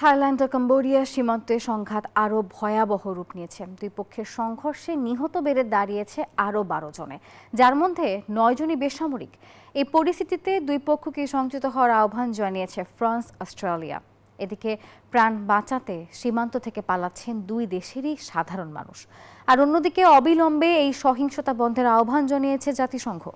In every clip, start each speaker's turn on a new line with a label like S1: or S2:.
S1: Thailand ও Cambodia সীমান্তে সংঘাত আরও ভয়াবহ রূপ নিয়েছে। দুই পক্ষের সংঘর্ষে নিহত বেড়ে দাঁড়িয়েছে আরও 12 জনে, যার মধ্যে 9 জনই বেসামরিক। এই পরিস্থিতিতে দুই পক্ষকে সংযত হওয়ার আহ্বান জানিয়েছে ফ্রান্স, অস্ট্রেলিয়া। এদিকে প্রাণ বাঁচাতে সীমান্ত থেকে পালাচ্ছেন দুই দেশেরই সাধারণ মানুষ। আর অন্যদিকে অবিলম্বে এই সহিংসতা বন্ধের আহ্বান জানিয়েছে জাতিসংঘ।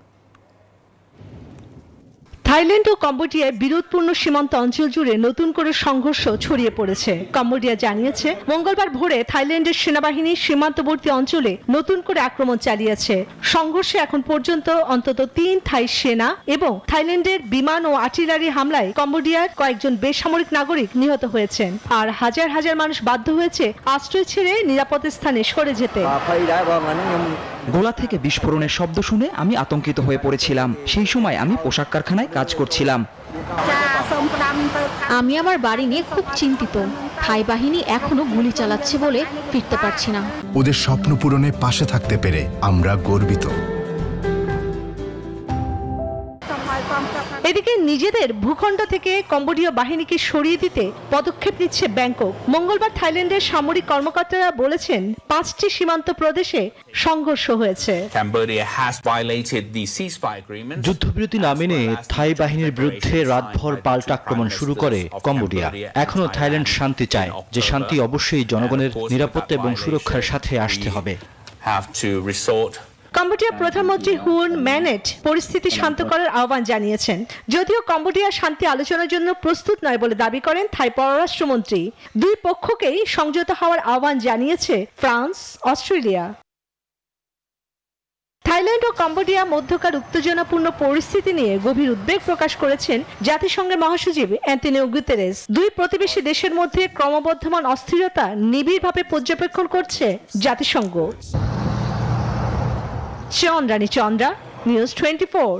S2: থাইল্যান্ড ও কম্বোডিয়ায় বিরোধপূর্ণ সীমান্ত অঞ্চল জুড়ে নতুন করে সংঘর্ষ ছড়িয়ে পড়েছে। কম্বোডিয়া জানিয়েছে মঙ্গলবার ভোরে থাইল্যান্ডের সেনাবাহিনী সীমান্তবর্তী অঞ্চলে নতুন করে আক্রমণ চালিয়েছে। সংঘর্ষে এখন পর্যন্ত অন্তত 3 থাই সেনা এবং থাইল্যান্ডের বিমান ও আর্টিলারি হামলায় কম্বোডিয়ার কয়েকজন বেসামরিক নাগরিক নিহত হয়েছেন। আর হাজার হাজার মানুষ বাধ্য হয়েছে আশ্রয় ছেড়ে নিরাপদ স্থানে সরে যেতে।
S3: গোলা থেকে বিস্ফোরণের শব্দ শুনে আমি আতঙ্কিত হয়ে পড়েছিলাম। সেই সময় আমি পোশাক কারখানায় কাজ করছিলাম।
S4: আমি আমার বাড়ি নিয়ে খুব চিন্তিত। থাই বাহিনী এখনো গুলি চালাচ্ছে বলে ফিরতে পারছি না।
S5: ওদের স্বপ্ন পূরণে পাশে থাকতে পেরে আমরা গর্বিত।
S2: এদিকে নিজেদের ভূখণ্ড থেকে কম্বোডিয়া বাহিনীকে সরিয়ে দিতে পদক্ষেপ নিচ্ছে ব্যাংকক। মঙ্গলবার থাইল্যান্ডের সামরিক কর্মকর্তারা বলেছেন 5টি সীমান্ত প্রদেশে সংঘর্ষ হয়েছে।
S6: যুদ্ধবিরতি না মেনে থাই বাহিনীর বিরুদ্ধে রাতভর পাল্টা আক্রমণ শুরু করে কম্বোডিয়া। এখনো থাইল্যান্ড শান্তি চায়, যে শান্তি অবশ্যই জনগণের নিরাপত্তা এবং সুরক্ষার সাথে আসতে হবে।
S2: কম্বোডিয়ার প্রধানমন্ত্রী হুন ম্যানেট পরিস্থিতি শান্ত করার আহ্বান জানিয়েছেন। যদিও কম্বোডিয়া শান্তি আলোচনার জন্য প্রস্তুত নয় বলে দাবি করেন থাই পররাষ্ট্রমন্ত্রী। দুই পক্ষকেই সংযত হওয়ার আহ্বান জানিয়েছে ফ্রান্স, অস্ট্রেলিয়া। থাইল্যান্ড ও কম্বোডিয়া মধ্যকার উত্তেজনাপূর্ণ পরিস্থিতি নিয়ে গভীর উদ্বেগ প্রকাশ করেছেন জাতিসংঘের মহাসচিব অ্যান্টোনিও গুতেরেস। দুই প্রতিবেশী দেশের মধ্যে ক্রমবর্ধমান অস্থিরতা নিবিড়ভাবে পর্যবেক্ষণ করছে জাতিসংঘ। চন্দ্রানী চন্দ্রা, নিউজ 24।